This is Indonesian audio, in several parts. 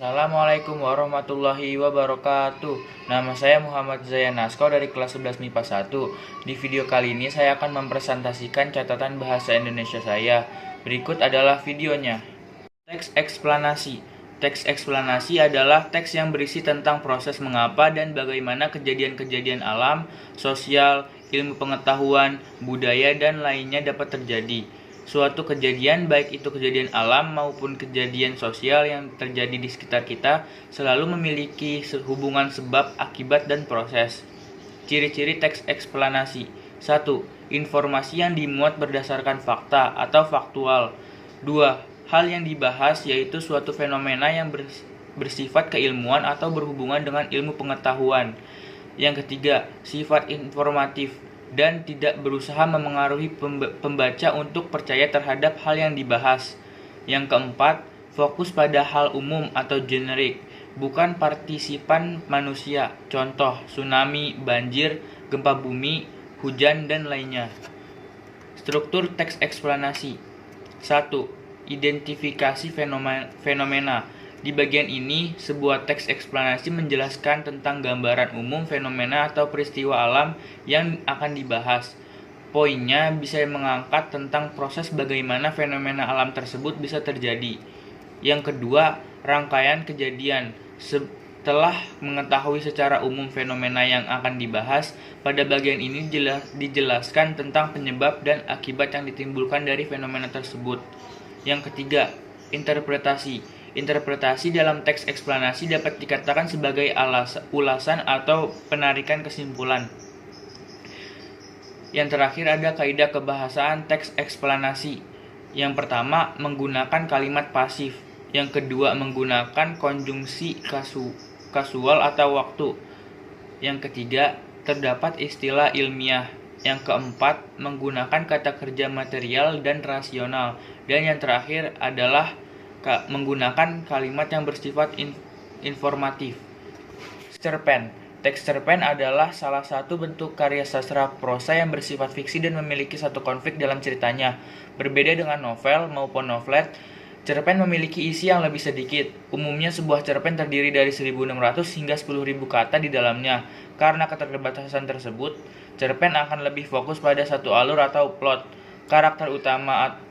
Assalamualaikum warahmatullahi wabarakatuh. Nama saya Muhammad Zayan Nasko dari kelas 11 MIPA 1. Di video kali ini saya akan mempresentasikan catatan bahasa Indonesia saya. Berikut adalah videonya. Teks eksplanasi. Teks eksplanasi adalah teks yang berisi tentang proses mengapa dan bagaimana kejadian-kejadian alam, sosial, ilmu pengetahuan, budaya, dan lainnya dapat terjadi. Suatu kejadian, baik itu kejadian alam maupun kejadian sosial yang terjadi di sekitar kita, selalu memiliki hubungan sebab, akibat, dan proses. Ciri-ciri teks eksplanasi. 1. Informasi yang dimuat berdasarkan fakta atau faktual. 2. Hal yang dibahas yaitu suatu fenomena yang bersifat keilmuan atau berhubungan dengan ilmu pengetahuan. Yang ketiga, sifat informatif dan tidak berusaha memengaruhi pembaca untuk percaya terhadap hal yang dibahas. Yang keempat, fokus pada hal umum atau generik, bukan partisipan manusia, contoh tsunami, banjir, gempa bumi, hujan, dan lainnya. Struktur teks eksplanasi. 1. Identifikasi fenomena. Di bagian ini, sebuah teks eksplanasi menjelaskan tentang gambaran umum fenomena atau peristiwa alam yang akan dibahas. Poinnya bisa mengangkat tentang proses bagaimana fenomena alam tersebut bisa terjadi. Yang kedua, rangkaian kejadian. Setelah mengetahui secara umum fenomena yang akan dibahas, pada bagian ini dijelaskan tentang penyebab dan akibat yang ditimbulkan dari fenomena tersebut. Yang ketiga, interpretasi. Interpretasi dalam teks eksplanasi dapat dikatakan sebagai ulasan atau penarikan kesimpulan. Yang terakhir ada kaidah kebahasaan teks eksplanasi. Yang pertama, menggunakan kalimat pasif. Yang kedua, menggunakan konjungsi kasual atau waktu. Yang ketiga, terdapat istilah ilmiah. Yang keempat, menggunakan kata kerja material dan rasional. Dan yang terakhir adalah menggunakan kalimat yang bersifat informatif. Cerpen. Teks cerpen adalah salah satu bentuk karya sastra prosa yang bersifat fiksi dan memiliki satu konflik dalam ceritanya. Berbeda dengan novel maupun novelet, cerpen memiliki isi yang lebih sedikit. Umumnya sebuah cerpen terdiri dari 1.600 hingga 10.000 kata di dalamnya. Karena keterbatasan tersebut, cerpen akan lebih fokus pada satu alur atau plot, karakter utama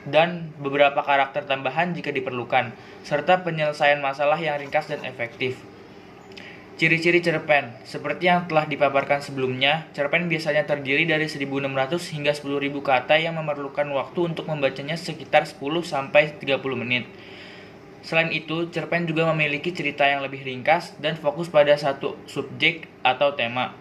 dan beberapa karakter tambahan jika diperlukan, serta penyelesaian masalah yang ringkas dan efektif. Ciri-ciri cerpen. Seperti yang telah dipaparkan sebelumnya, cerpen biasanya terdiri dari 1.600 hingga 10.000 kata yang memerlukan waktu untuk membacanya sekitar 10-30 menit. Selain itu, cerpen juga memiliki cerita yang lebih ringkas dan fokus pada satu subjek atau tema.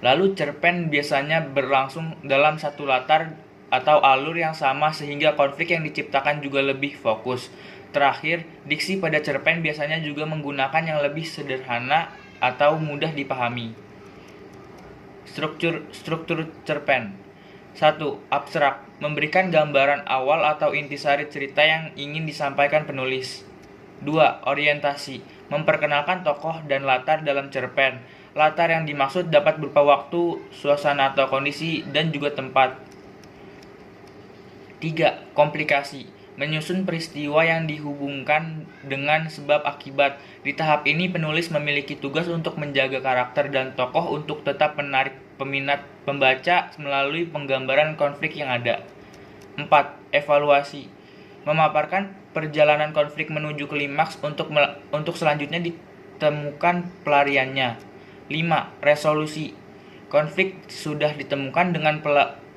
Lalu cerpen biasanya berlangsung dalam satu latar atau alur yang sama sehingga konflik yang diciptakan juga lebih fokus. Terakhir, diksi pada cerpen biasanya juga menggunakan yang lebih sederhana atau mudah dipahami. Struktur cerpen. 1. Abstrak, memberikan gambaran awal atau intisari cerita yang ingin disampaikan penulis. 2. Orientasi, memperkenalkan tokoh dan latar dalam cerpen. Latar yang dimaksud dapat berupa waktu, suasana atau kondisi, dan juga tempat. 3. Komplikasi, menyusun peristiwa yang dihubungkan dengan sebab akibat. Di tahap ini penulis memiliki tugas untuk menjaga karakter dan tokoh untuk tetap menarik peminat pembaca melalui penggambaran konflik yang ada. 4. Evaluasi, memaparkan perjalanan konflik menuju klimaks untuk selanjutnya ditemukan pelariannya. 5. Resolusi, konflik sudah ditemukan dengan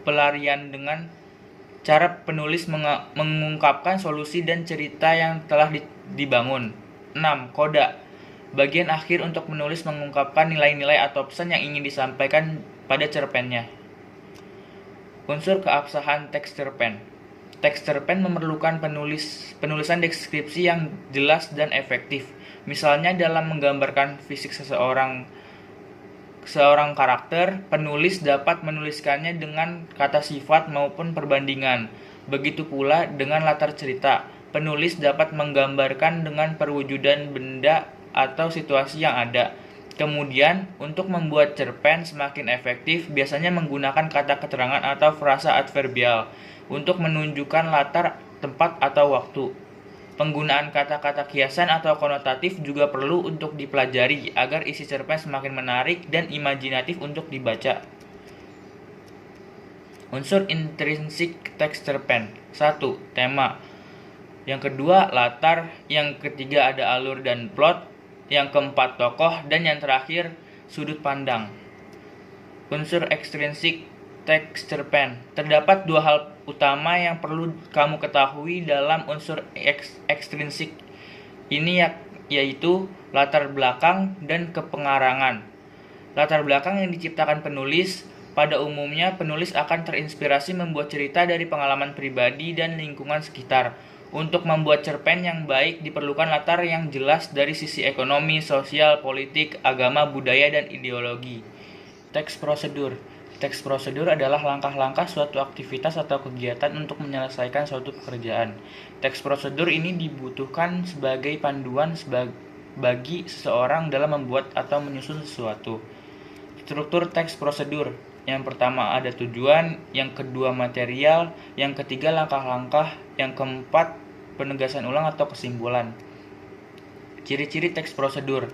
pelarian dengan cara penulis mengungkapkan solusi dan cerita yang telah dibangun. 6. Koda, bagian akhir untuk menulis mengungkapkan nilai-nilai atau pesan yang ingin disampaikan pada cerpennya. Unsur keabsahan teks cerpen. Teks cerpen memerlukan penulisan deskripsi yang jelas dan efektif. Misalnya dalam menggambarkan fisik seorang karakter, penulis dapat menuliskannya dengan kata sifat maupun perbandingan. Begitu pula dengan latar cerita, penulis dapat menggambarkan dengan perwujudan benda atau situasi yang ada. Kemudian, untuk membuat cerpen semakin efektif, biasanya menggunakan kata keterangan atau frasa adverbial untuk menunjukkan latar, tempat, atau waktu. Penggunaan kata-kata kiasan atau konotatif juga perlu untuk dipelajari agar isi cerpen semakin menarik dan imajinatif untuk dibaca. Unsur intrinsik teks cerpen. 1. Tema. Yang kedua, latar. Yang ketiga, ada alur dan plot. Yang keempat, tokoh. Dan yang terakhir, sudut pandang. Unsur ekstrinsik teks cerpen. Terdapat dua hal utama yang perlu kamu ketahui dalam unsur ekstrinsik ini, yaitu latar belakang dan kepengarangan. Latar belakang yang diciptakan penulis. Pada umumnya, penulis akan terinspirasi membuat cerita dari pengalaman pribadi dan lingkungan sekitar. Untuk membuat cerpen yang baik diperlukan latar yang jelas dari sisi ekonomi, sosial, politik, agama, budaya, dan ideologi. Teks prosedur. Teks prosedur adalah langkah-langkah suatu aktivitas atau kegiatan untuk menyelesaikan suatu pekerjaan. Teks prosedur ini dibutuhkan sebagai panduan bagi seseorang dalam membuat atau menyusun sesuatu. Struktur teks prosedur. Yang pertama ada tujuan, yang kedua material, yang ketiga langkah-langkah, yang keempat penegasan ulang atau kesimpulan. Ciri-ciri teks prosedur.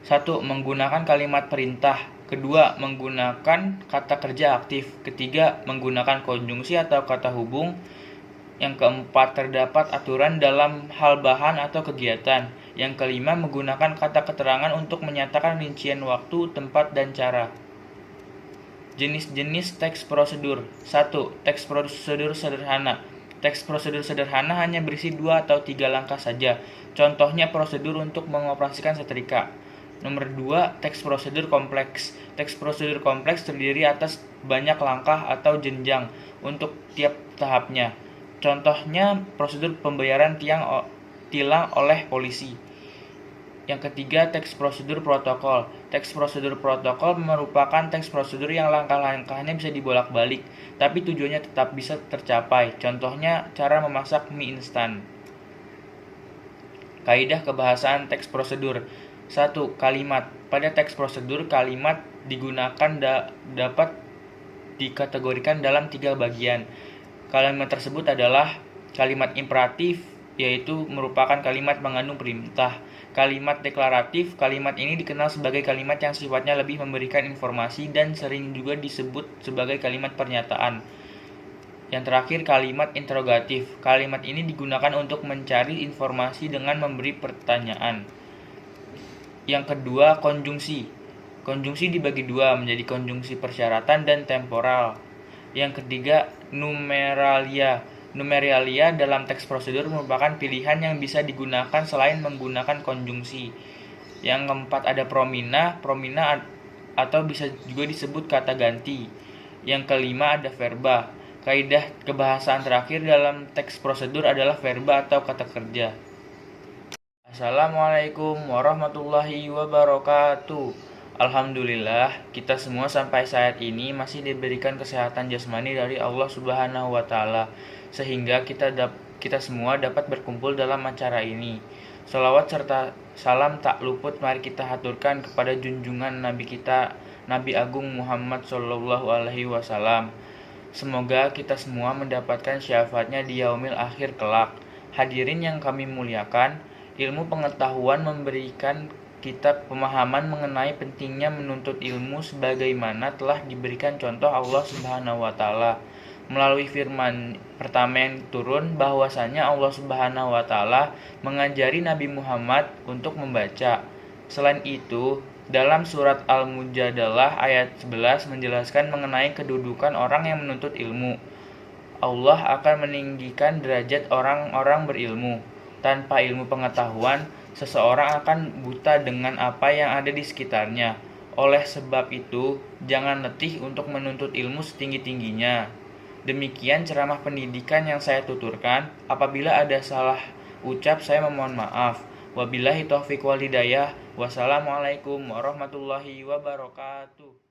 1. Menggunakan kalimat perintah. Kedua, menggunakan kata kerja aktif. Ketiga, menggunakan konjungsi atau kata hubung. Yang keempat, terdapat aturan dalam hal bahan atau kegiatan. Yang kelima, menggunakan kata keterangan untuk menyatakan rincian waktu, tempat, dan cara. Jenis-jenis teks prosedur. 1. Teks prosedur sederhana. Teks prosedur sederhana hanya berisi 2 atau 3 langkah saja. Contohnya prosedur untuk mengoperasikan setrika. Nomor 2, teks prosedur kompleks. Teks prosedur kompleks terdiri atas banyak langkah atau jenjang untuk tiap tahapnya. Contohnya prosedur pembayaran tilang oleh polisi. Yang ketiga, teks prosedur protokol. Teks prosedur protokol merupakan teks prosedur yang langkah-langkahnya bisa dibolak-balik, tapi tujuannya tetap bisa tercapai. Contohnya, cara memasak mie instan. Kaidah kebahasaan teks prosedur. 1. Kalimat. Pada teks prosedur, kalimat digunakan dapat dikategorikan dalam 3 bagian. Kalimat tersebut adalah kalimat imperatif, yaitu merupakan kalimat mengandung perintah. Kalimat deklaratif. Kalimat ini dikenal sebagai kalimat yang sifatnya lebih memberikan informasi dan sering juga disebut sebagai kalimat pernyataan. Yang terakhir, kalimat interrogatif. Kalimat ini digunakan untuk mencari informasi dengan memberi pertanyaan. Yang kedua, konjungsi. Konjungsi dibagi 2 menjadi konjungsi persyaratan dan temporal. Yang ketiga, numeralia. Numeralia dalam teks prosedur merupakan pilihan yang bisa digunakan selain menggunakan konjungsi. Yang keempat, ada promina. Promina atau bisa juga disebut kata ganti. Yang kelima, ada verba. Kaidah kebahasaan terakhir dalam teks prosedur adalah verba atau kata kerja. Assalamualaikum warahmatullahi wabarakatuh. Alhamdulillah, kita semua sampai saat ini masih diberikan kesehatan jasmani dari Allah Subhanahu wa Ta'ala, sehingga kita semua dapat berkumpul dalam acara ini. Shalawat serta salam tak luput mari kita haturkan kepada junjungan Nabi kita, Nabi Agung Muhammad Sallallahu Alaihi Wasallam. Semoga kita semua mendapatkan syafaatnya di yaumil akhir kelak. Hadirin yang kami muliakan, ilmu pengetahuan memberikan kita pemahaman mengenai pentingnya menuntut ilmu sebagaimana telah diberikan contoh Allah Subhanahu wa Ta'ala melalui firman pertama yang turun, bahwasanya Allah Subhanahu wa Ta'ala mengajari Nabi Muhammad untuk membaca. Selain itu, dalam surat Al-Mujadalah ayat 11 menjelaskan mengenai kedudukan orang yang menuntut ilmu. Allah akan meninggikan derajat orang-orang berilmu. Tanpa ilmu pengetahuan, seseorang akan buta dengan apa yang ada di sekitarnya. Oleh sebab itu, jangan letih untuk menuntut ilmu setinggi-tingginya. Demikian ceramah pendidikan yang saya tuturkan. Apabila ada salah ucap, saya memohon maaf. Wabillahi taufiq wal hidayah. Wassalamualaikum warahmatullahi wabarakatuh.